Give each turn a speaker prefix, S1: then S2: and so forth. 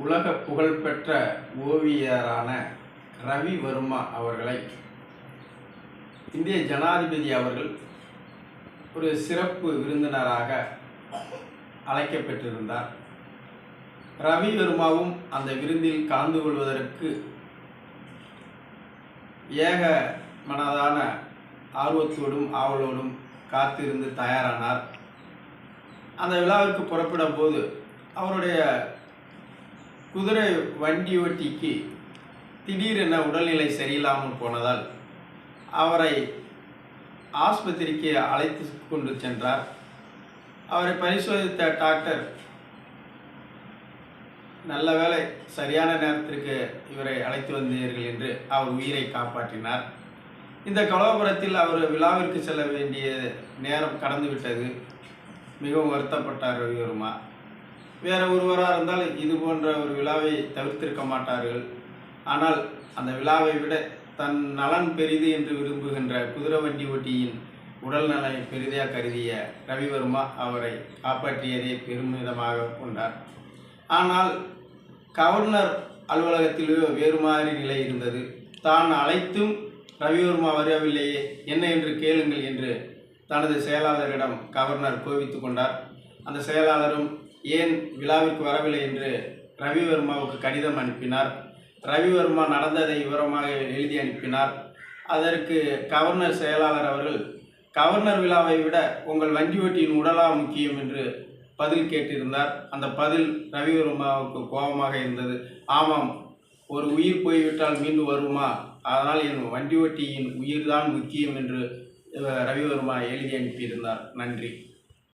S1: உலக புகழ்பெற்ற ஓவியரான ரவி வர்மா அவர்களை இந்திய ஜனாதிபதி அவர்கள் ஒரு சிறப்பு விருந்தினராக அழைக்கப்பட்டிருந்தார். ரவி வர்மாவும் அந்த விருந்தில் கலந்து கொள்வதற்கு ஏக மனதான ஆர்வத்தோடும் ஆவலோடும் காத்திருந்து தயாரானார். அந்த விழாவிற்கு புறப்படும் போது அவருடைய குதிரை வண்டி ஓட்டிக்கு திடீரென உடல்நிலை சரியில்லாமல் போனதால் அவரை ஆஸ்பத்திரிக்கு அழைத்து கொண்டு சென்றார். அவரை பரிசோதித்த டாக்டர், நல்ல வேளை சரியான நேரத்திற்கு இவரை அழைத்து வந்தீர்கள் என்று அவர் உயிரை காப்பாற்றினார். இந்த கலவரத்தில் அவர் விழாவிற்கு செல்ல வேண்டிய நேரம் கடந்துவிட்டது. மிகவும் வருத்தப்பட்டார் ரவி வர்மா. வேறு ஒருவராக இருந்தால் இது போன்ற ஒரு விழாவை தவிர்த்திருக்க மாட்டார்கள். ஆனால் அந்த விழாவை விட தன் நலன் பெரிது என்று விரும்புகின்ற குதிரை வண்டி ஓட்டியின் உடல் நலனை பெரிதாக கருதிய ரவி வர்மா அவரை காப்பாற்றியதை பெருமிதமாக கொண்டார். ஆனால் கவர்னர் அலுவலகத்திலேயோ வேறு மாதிரி நிலை இருந்தது. தான் அழைத்தும் ரவி வர்மா வரவில்லையே, என்ன என்று கேளுங்கள் என்று தனது செயலாளரிடம் கவர்னர் கோபித்து கொண்டார். அந்த செயலாளரும் ஏன் விழாவிற்கு வரவில்லை என்று ரவி வர்மாவுக்கு கடிதம் அனுப்பினார். ரவி வர்மா நடந்ததை விவரமாக எழுதி அனுப்பினார். அதற்கு கவர்னர் செயலாளர் அவர்கள், கவர்னர் விழாவை விட உங்கள் வண்டி ஓட்டியின் உடலா முக்கியம் என்று பதில் கேட்டிருந்தார். அந்த பதில் ரவி வர்மாவுக்கு கோபமாக இருந்தது. ஆமாம், ஒரு உயிர் போய்விட்டால் மீண்டும் வருமா, அதனால் என் வண்டி ஓட்டியின் உயிர்தான் முக்கியம் என்று ரவி வர்மா எழுதி அனுப்பியிருந்தார். நன்றி.